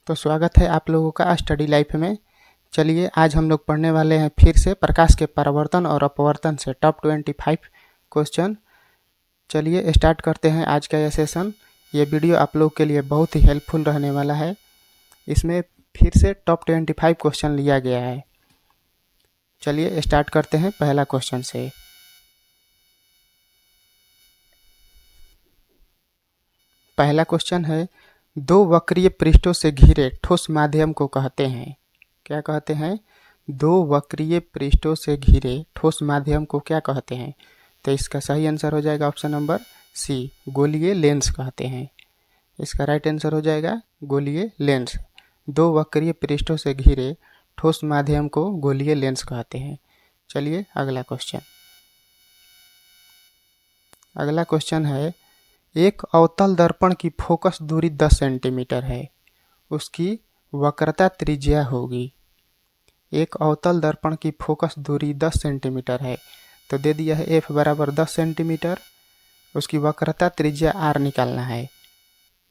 तो स्वागत है आप लोगों का स्टडी लाइफ में। चलिए आज हम लोग पढ़ने वाले हैं फिर से प्रकाश के परावर्तन और अपवर्तन से टॉप 25 क्वेश्चन। चलिए स्टार्ट करते हैं आज का यह सेशन। ये वीडियो आप लोग के लिए बहुत ही हेल्पफुल रहने वाला है। इसमें फिर से टॉप 25 क्वेश्चन लिया गया है। चलिए स्टार्ट करते हैं पहला क्वेश्चन से। पहला क्वेश्चन है, दो वक्रीय पृष्ठों से घिरे ठोस माध्यम को कहते हैं। क्या कहते हैं? दो वक्रीय पृष्ठों से घिरे ठोस माध्यम को क्या कहते हैं? तो इसका सही आंसर हो जाएगा ऑप्शन नंबर सी, गोलीय लेंस कहते हैं। इसका राइट आंसर हो जाएगा गोलीय लेंस। दो वक्रीय पृष्ठों से घिरे ठोस माध्यम को गोलीय लेंस कहते हैं। चलिए अगला क्वेश्चन। अगला क्वेश्चन है, एक अवतल दर्पण की फोकस दूरी 10 सेंटीमीटर है, उसकी वक्रता त्रिज्या होगी। एक अवतल दर्पण की फोकस दूरी 10 सेंटीमीटर है, तो दे दिया है f बराबर 10 सेंटीमीटर, उसकी वक्रता त्रिज्या r निकालना है।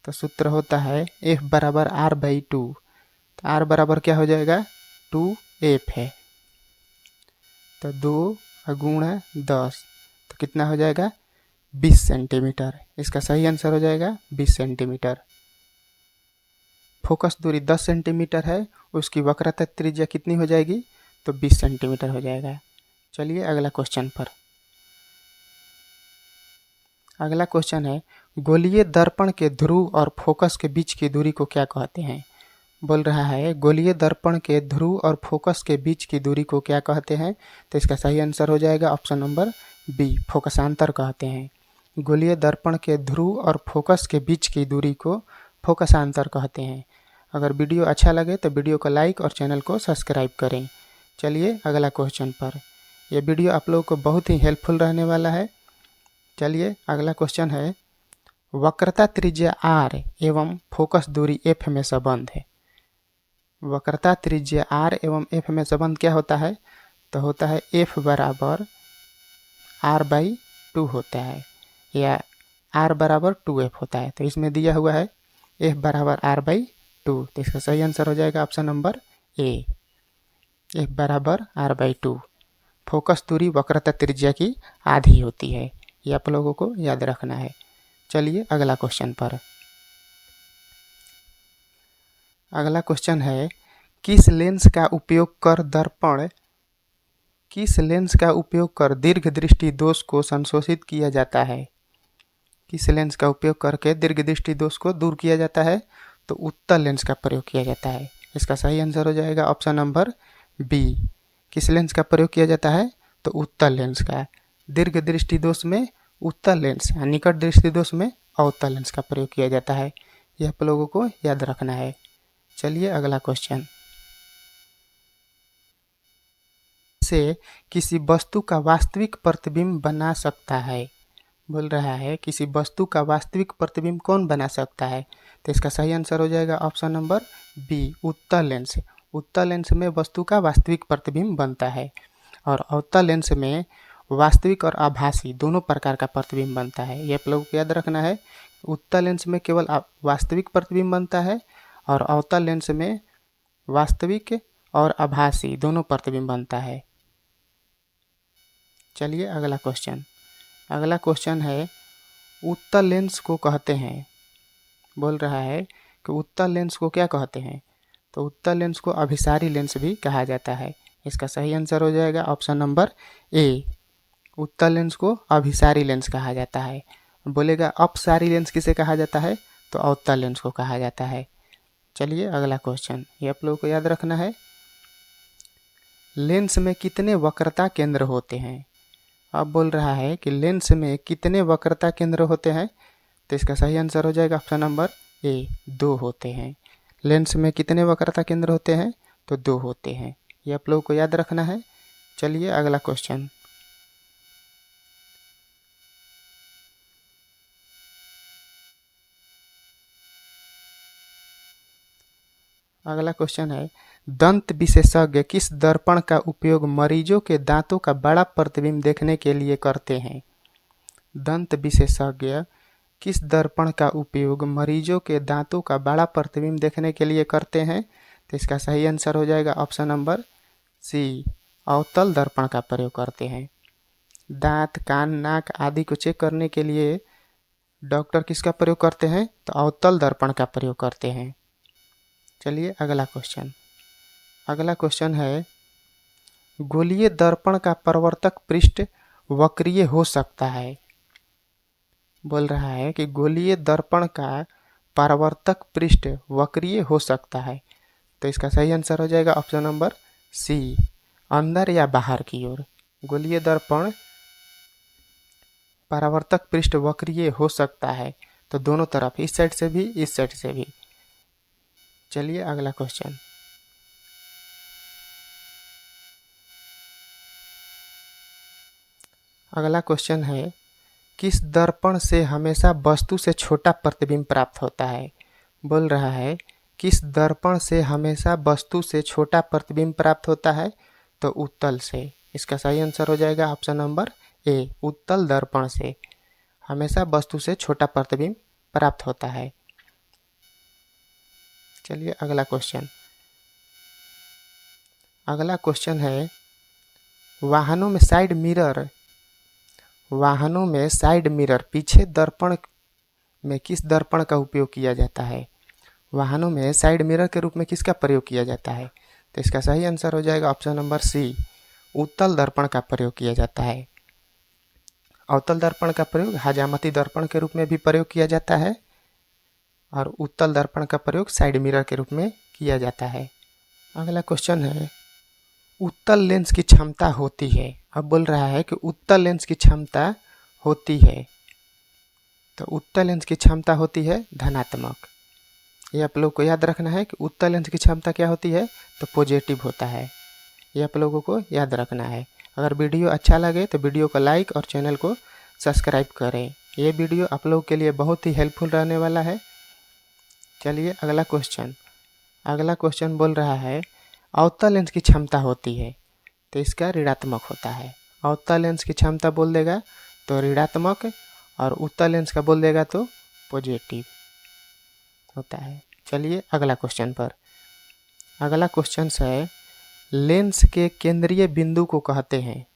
तो सूत्र होता है f बराबर r/2। तो r बराबर क्या हो जाएगा? 2f है। तो 2 गुणा 10 तो कितना हो जाएगा? 20 सेंटीमीटर। इसका सही आंसर हो जाएगा 20 सेंटीमीटर। फोकस दूरी 10 सेंटीमीटर है, उसकी वक्रता त्रिज्या कितनी हो जाएगी? तो 20 सेंटीमीटर हो जाएगा। चलिए अगला क्वेश्चन पर। अगला क्वेश्चन है, गोलीय दर्पण के ध्रुव और फोकस के बीच की दूरी को क्या कहते हैं? बोल रहा है गोलीय दर्पण के ध्रुव और फोकस के बीच की दूरी को क्या कहते हैं? तो इसका सही आंसर हो जाएगा ऑप्शन नंबर बी, फोकसांतर कहते हैं। गोलीय दर्पण के ध्रुव और फोकस के बीच की दूरी को फोकसांतर कहते हैं। अगर वीडियो अच्छा लगे तो वीडियो को लाइक और चैनल को सब्सक्राइब करें। चलिए अगला क्वेश्चन पर। यह वीडियो आप लोगों को बहुत ही हेल्पफुल रहने वाला है। चलिए अगला क्वेश्चन है, वक्रता त्रिज्या r एवं फोकस दूरी f में संबंध है। वक्रता त्रिज्या r एवं f में संबंध क्या होता है? तो होता है f बराबर r/2 होता है, या r बराबर 2f होता है। तो इसमें दिया हुआ है f बराबर r/2। तो इसका सही आंसर हो जाएगा ऑप्शन नंबर ए, f बराबर r/2। फोकस दूरी वक्रता त्रिज्या की आधी होती है, ये आप लोगों को याद रखना है। चलिए अगला क्वेश्चन पर। अगला क्वेश्चन है, किस लेंस का उपयोग कर दीर्घ दृष्टि दोष को संशोधित किया जाता है? किस लेंस का उपयोग करके दीर्घ दृष्टि दोष को दूर किया जाता है? तो उत्तल लेंस का प्रयोग किया जाता है। इसका सही आंसर हो जाएगा ऑप्शन नंबर बी। किस लेंस का प्रयोग किया जाता है? तो उत्तल लेंस का। दीर्घ दृष्टि दोष में उत्तल लेंस, निकट दृष्टि दोष में अवतल लेंस का प्रयोग किया जाता है। यह आप लोगों को याद रखना है। चलिए अगला क्वेश्चन। से किसी वस्तु का वास्तविक प्रतिबिंब बना सकता है। बोल रहा है किसी वस्तु का वास्तविक प्रतिबिंब कौन बना सकता है? तो इसका सही आंसर हो जाएगा ऑप्शन नंबर बी, उत्तल लेंस। उत्तल लेंस में वस्तु का वास्तविक प्रतिबिंब बनता है, और अवतल लेंस में वास्तविक और आभासी दोनों प्रकार का प्रतिबिंब बनता है। ये आप लोगों को याद रखना है। उत्तल लेंस में केवल वास्तविक प्रतिबिंब बनता है, और अवतल लेंस में वास्तविक और आभासी दोनों प्रतिबिंब बनता है। चलिए अगला क्वेश्चन। अगला क्वेश्चन है, उत्तल लेंस को कहते हैं। बोल रहा है कि उत्तल लेंस को क्या कहते हैं? तो उत्तल लेंस को अभिसारी लेंस भी कहा जाता है। इसका सही आंसर हो जाएगा ऑप्शन नंबर ए, उत्तल लेंस को अभिसारी लेंस कहा जाता है। बोलेगा अपसारी लेंस किसे कहा जाता है? तो अवतल लेंस को कहा जाता है। चलिए अगला क्वेश्चन, ये आप लोगों को याद रखना है। लेंस में कितने वक्रता केंद्र होते हैं? अब बोल रहा है कि लेंस में कितने वक्रता केंद्र होते हैं? तो इसका सही आंसर हो जाएगा ऑप्शन नंबर ए, 2 होते हैं। लेंस में कितने वक्रता केंद्र होते हैं? तो 2 होते हैं। ये आप लोगों को याद रखना है। चलिए अगला क्वेश्चन। अगला क्वेश्चन है, दंत विशेषज्ञ किस दर्पण का उपयोग मरीजों के दांतों का बड़ा प्रतिबिंब देखने के लिए करते हैं? दंत विशेषज्ञ किस दर्पण का उपयोग मरीजों के दांतों का बड़ा प्रतिबिंब देखने के लिए करते हैं? तो इसका सही आंसर हो जाएगा ऑप्शन नंबर सी, अवतल दर्पण का प्रयोग करते हैं। दांत, कान, नाक आदि को चेक करने के लिए डॉक्टर किसका प्रयोग करते हैं? तो अवतल दर्पण का प्रयोग करते हैं। चलिए अगला क्वेश्चन है, गोलीय दर्पण का परावर्तक पृष्ठ वक्रीय हो सकता है। बोल रहा है कि गोलीय दर्पण का परावर्तक पृष्ठ वक्रीय हो सकता है। तो इसका सही आंसर हो जाएगा ऑप्शन नंबर सी, अंदर या बाहर की ओर। गोलीय दर्पण परावर्तक पृष्ठ वक्रीय हो सकता है, तो दोनों तरफ, इस साइड से भी इस साइड से भी। चलिए अगला क्वेश्चन है, किस दर्पण से हमेशा वस्तु से छोटा प्रतिबिंब प्राप्त होता है? बोल रहा है किस दर्पण से हमेशा वस्तु से छोटा प्रतिबिंब प्राप्त होता है? तो उत्तल से। इसका सही आंसर हो जाएगा ऑप्शन नंबर ए, उत्तल दर्पण से हमेशा वस्तु से छोटा प्रतिबिंब प्राप्त होता है। चलिए अगला क्वेश्चन है, वाहनों में साइड मिरर पीछे दर्पण में किस दर्पण का उपयोग किया जाता है? वाहनों में साइड मिरर के रूप में किसका प्रयोग किया जाता है? तो इसका सही आंसर हो जाएगा ऑप्शन नंबर सी, उत्तल दर्पण का प्रयोग किया जाता है। अवतल दर्पण का प्रयोग हजामती दर्पण के रूप में भी प्रयोग किया जाता है और उत्तल दर्पण का प्रयोग साइड मिरर के रूप में किया जाता है। अगला क्वेश्चन है, उत्तल लेंस की क्षमता होती है। अब बोल रहा है कि उत्तल लेंस की क्षमता होती है, तो उत्तल लेंस की क्षमता होती है धनात्मक। ये आप लोग को याद रखना है कि उत्तल लेंस की क्षमता क्या होती है? तो पॉजिटिव होता है। ये आप लोगों को याद रखना है। अगर वीडियो अच्छा लगे तो वीडियो को लाइक और चैनल को सब्सक्राइब करें। ये वीडियो आप लोगों के लिए बहुत ही हेल्पफुल रहने वाला है। चलिए अगला क्वेश्चन बोल रहा है, अवतल लेंस की क्षमता होती है, तो इसका ऋणात्मक होता है। अवतल लेंस की क्षमता बोल देगा तो ऋणात्मक, और उत्तल लेंस का बोल देगा तो पॉजिटिव होता है। चलिए अगला क्वेश्चन है, लेंस के केंद्रीय बिंदु को कहते हैं।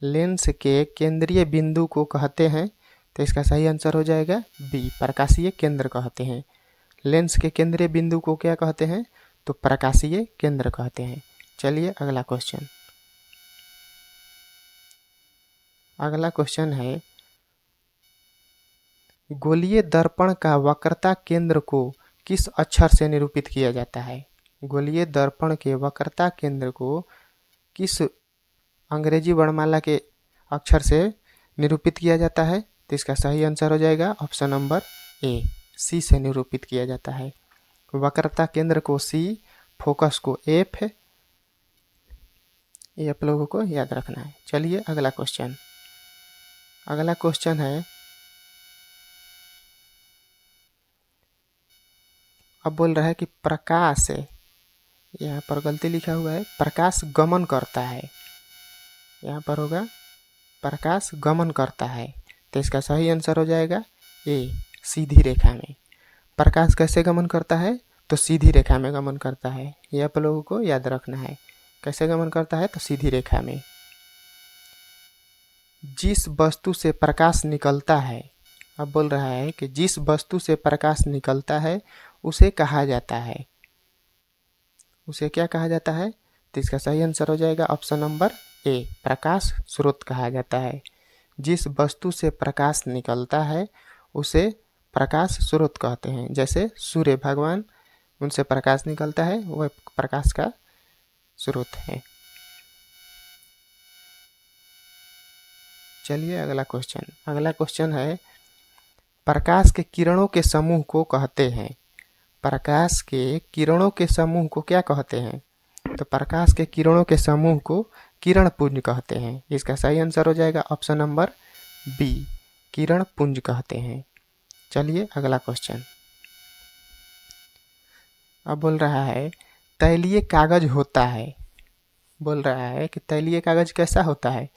लेंस के केंद्रीय बिंदु को कहते हैं, तो इसका सही आंसर हो जाएगा बी, प्रकाशीय केंद्र कहते हैं। लेंस के केंद्रीय बिंदु को क्या कहते हैं? तो प्रकाशीय केंद्र कहते हैं। चलिए अगला क्वेश्चन है, गोलीय दर्पण का वक्रता केंद्र को किस अक्षर से निरूपित किया जाता है? गोलीय दर्पण के वक्रता केंद्र को किस अंग्रेजी वर्णमाला के अक्षर से निरूपित किया जाता है? तो इसका सही आंसर हो जाएगा ऑप्शन नंबर ए, सी से निरूपित किया जाता है। वक्रता केंद्र को सी, फोकस को एफ है। ये आप लोगों को याद रखना है। चलिए अगला क्वेश्चन है, अब बोल रहा है कि प्रकाश, यहाँ पर गलती लिखा हुआ है, प्रकाश गमन करता है। यहाँ पर होगा प्रकाश गमन करता है, तो इसका सही आंसर हो जाएगा ए, सीधी रेखा में। प्रकाश कैसे गमन करता है? तो सीधी रेखा में गमन करता है। ये आप लोगों को याद रखना है। कैसे गमन करता है? तो सीधी रेखा में। जिस वस्तु से प्रकाश निकलता है, अब बोल रहा है कि जिस वस्तु से प्रकाश निकलता है उसे कहा जाता है, उसे क्या कहा जाता है? तो इसका सही आंसर हो जाएगा ऑप्शन नंबर ए, प्रकाश स्रोत कहा जाता है। जिस वस्तु से प्रकाश निकलता है उसे प्रकाश स्रोत कहते हैं। जैसे सूर्य भगवान, उनसे प्रकाश निकलता है, वह प्रकाश का स्रोत है। चलिए अगला क्वेश्चन है, प्रकाश के किरणों के समूह को कहते हैं। प्रकाश के किरणों के समूह को क्या कहते हैं? तो प्रकाश के किरणों के समूह को किरण पुंज कहते हैं। इसका सही आंसर हो जाएगा ऑप्शन नंबर बी, किरण पुंज कहते हैं। चलिए अगला क्वेश्चन, अब बोल रहा है तैलीय कागज होता है। बोल रहा है कि तैलीय कागज कैसा होता है?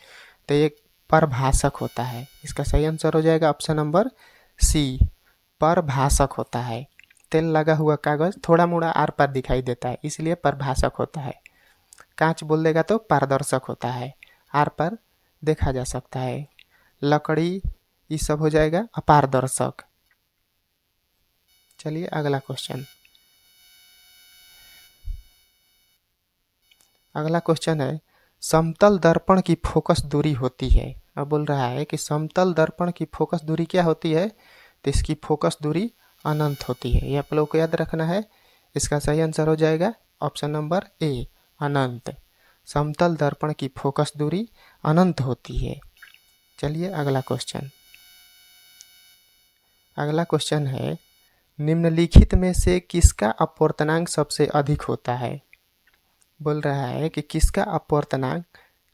तो ये परभाषक होता है। इसका सही आंसर हो जाएगा ऑप्शन नंबर सी, परभाषक होता है। तेल लगा हुआ कागज थोड़ा मोड़ा आर पार दिखाई देता है, इसलिए परभाषक होता है। कांच बोल देगा तो पारदर्शक होता है, आर पार देखा जा सकता है। लकड़ी ये सब हो जाएगा अपारदर्शक। चलिए अगला क्वेश्चन। अगला क्वेश्चन है, समतल दर्पण की फोकस दूरी होती है। अब बोल रहा है कि समतल दर्पण की फोकस दूरी क्या होती है, तो इसकी फोकस दूरी अनंत होती है। ये आप लोग को याद रखना है। इसका सही आंसर हो जाएगा ऑप्शन नंबर ए, अनंत। समतल दर्पण की फोकस दूरी अनंत होती है। चलिए अगला क्वेश्चन। अगला क्वेश्चन है, निम्नलिखित में से किसका अपवर्तनांक सबसे अधिक होता है। बोल रहा है कि किसका अपवर्तनांक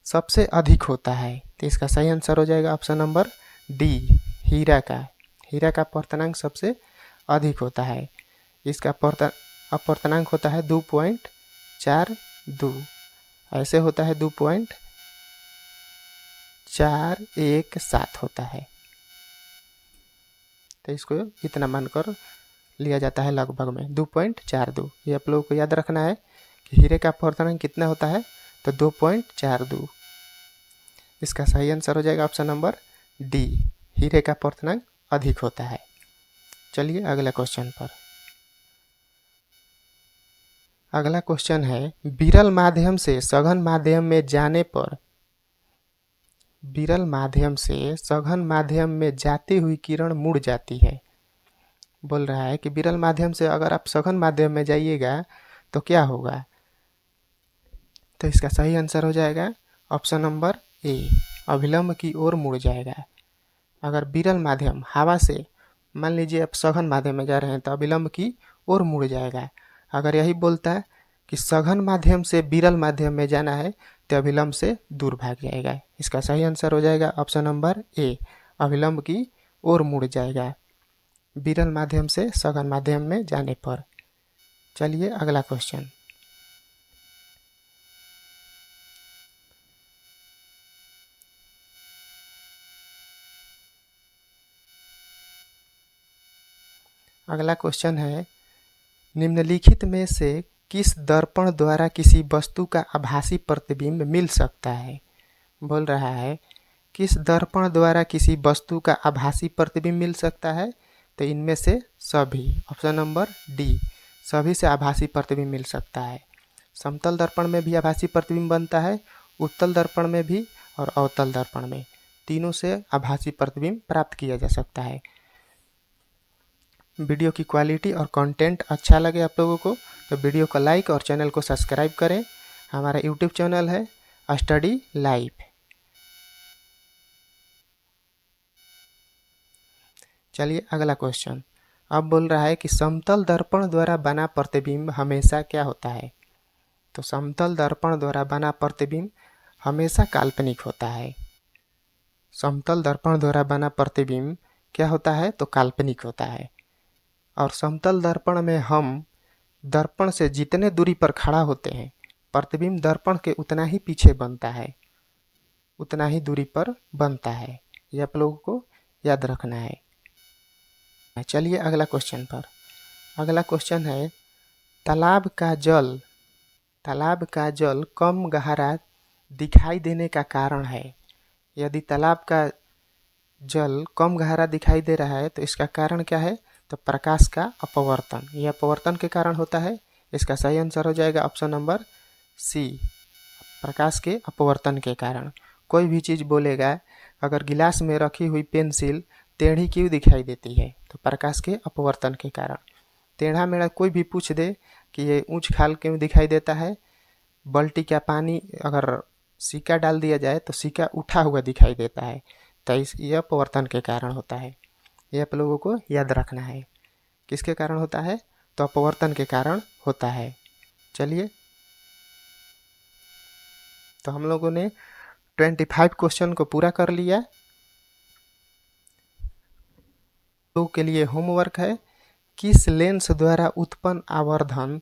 सबसे अधिक होता है, तो इसका सही आंसर हो जाएगा ऑप्शन नंबर डी, हीरा का। हीरा का अपवर्तनांक सबसे अधिक होता है। इसका अपवर्तनांक होता है 2.42, ऐसे होता है 2.417 होता है। तो इसको इतना मानकर लिया जाता है लगभग में 2.42। ये आप लोगों को याद रखना है कि हीरे का अपवर्तनांक कितना होता है, तो 2.42। इसका सही आंसर हो जाएगा ऑप्शन नंबर डी, हीरे का अपवर्तनांक अधिक होता है। चलिए अगला क्वेश्चन पर। अगला क्वेश्चन है, विरल माध्यम से सघन माध्यम में जाने पर, विरल माध्यम से सघन माध्यम में जाती हुई किरण मुड़ जाती है। बोल रहा है कि विरल माध्यम से अगर आप सघन माध्यम में जाइएगा तो क्या होगा, तो इसका सही आंसर हो जाएगा ऑप्शन नंबर ए, अभिलंब की ओर मुड़ जाएगा। अगर विरल माध्यम हवा से, मान लीजिए आप सघन माध्यम में जा रहे हैं तो अभिलंब की ओर मुड़ जाएगा। अगर यही बोलता है कि सघन माध्यम से विरल माध्यम में जाना है तो अभिलंब से दूर भाग जाएगा। इसका सही आंसर हो जाएगा ऑप्शन नंबर ए, अभिलंब की ओर मुड़ जाएगा विरल माध्यम से सघन माध्यम में जाने पर। चलिए अगला क्वेश्चन। अगला क्वेश्चन है, निम्नलिखित में से किस दर्पण द्वारा किसी वस्तु का आभासी प्रतिबिंब मिल सकता है। बोल रहा है किस दर्पण द्वारा किसी वस्तु का आभासी प्रतिबिंब मिल सकता है, तो इनमें से सभी, ऑप्शन नंबर डी, सभी से आभासी प्रतिबिंब मिल सकता है। समतल दर्पण में भी आभासी प्रतिबिंब बनता है, उत्तल दर्पण में भी और अवतल दर्पण में, तीनों से आभासी प्रतिबिंब प्राप्त किया जा सकता है। वीडियो की क्वालिटी और कंटेंट अच्छा लगे आप लोगों को तो वीडियो को लाइक और चैनल को सब्सक्राइब करें। हमारा यूट्यूब चैनल है स्टडी लाइफ। चलिए अगला क्वेश्चन। अब बोल रहा है कि समतल दर्पण द्वारा बना प्रतिबिंब हमेशा क्या होता है, तो समतल दर्पण द्वारा बना प्रतिबिंब हमेशा काल्पनिक होता है। समतल दर्पण द्वारा बना प्रतिबिंब क्या होता है, तो काल्पनिक होता है। और समतल दर्पण में हम दर्पण से जितने दूरी पर खड़ा होते हैं, प्रतिबिंब दर्पण के उतना ही पीछे बनता है, उतना ही दूरी पर बनता है। ये आप लोगों को याद रखना है। चलिए अगला क्वेश्चन पर। अगला क्वेश्चन है, तालाब का जल कम गहरा दिखाई देने का कारण है। यदि तालाब का जल कम गहरा दिखाई दे रहा है तो इसका कारण क्या है, तो प्रकाश का अपवर्तन। यह अपवर्तन के कारण होता है। इसका सही आंसर हो जाएगा ऑप्शन नंबर सी, प्रकाश के अपवर्तन के कारण। कोई भी चीज़ बोलेगा, अगर गिलास में रखी हुई पेंसिल टेढ़ी क्यों दिखाई देती है, तो प्रकाश के अपवर्तन के कारण। टेढ़ा मेढ़ा कोई भी पूछ दे कि ये ऊंच खाल क्यों दिखाई देता है, बाल्टी का पानी अगर सिक्का डाल दिया जाए तो सिक्का उठा हुआ दिखाई देता है, तो यह अपवर्तन के कारण होता है। ये आप लोगों को याद रखना है। किसके कारण होता है, तो अपवर्तन के कारण होता है। चलिए, तो हम लोगों ने 25 क्वेश्चन को पूरा कर लिया। लोगों के लिए होमवर्क है, किस लेंस द्वारा उत्पन्न आवर्धन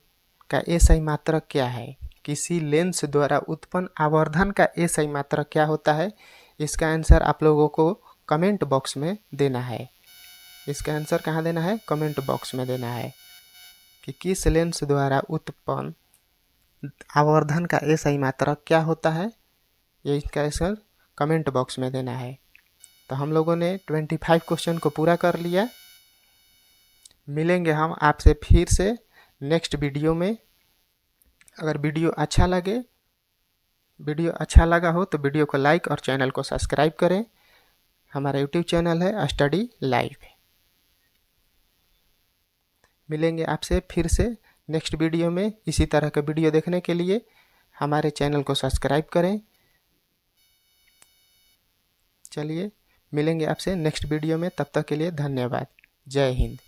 का एसआई मात्रक क्या है। किसी लेंस द्वारा उत्पन्न आवर्धन का एसआई मात्रक क्या होता है, इसका आंसर आप लोगों को कमेंट बॉक्स में देना है। इसका आंसर कहाँ देना है? कमेंट बॉक्स में देना है कि किस लेंस द्वारा उत्पन्न आवर्धन का SI मात्रक क्या होता है। ये इसका आंसर कमेंट बॉक्स में देना है। तो हम लोगों ने 25 क्वेश्चन को पूरा कर लिया। मिलेंगे हम आपसे फिर से नेक्स्ट वीडियो में। अगर वीडियो अच्छा लगा हो तो वीडियो को लाइक और चैनल को सब्सक्राइब करें। हमारा यूट्यूब चैनल है स्टडी लाइव। मिलेंगे आपसे फिर से नेक्स्ट वीडियो में। इसी तरह का वीडियो देखने के लिए हमारे चैनल को सब्सक्राइब करें। चलिए मिलेंगे आपसे नेक्स्ट वीडियो में, तब तक के लिए धन्यवाद। जय हिंद।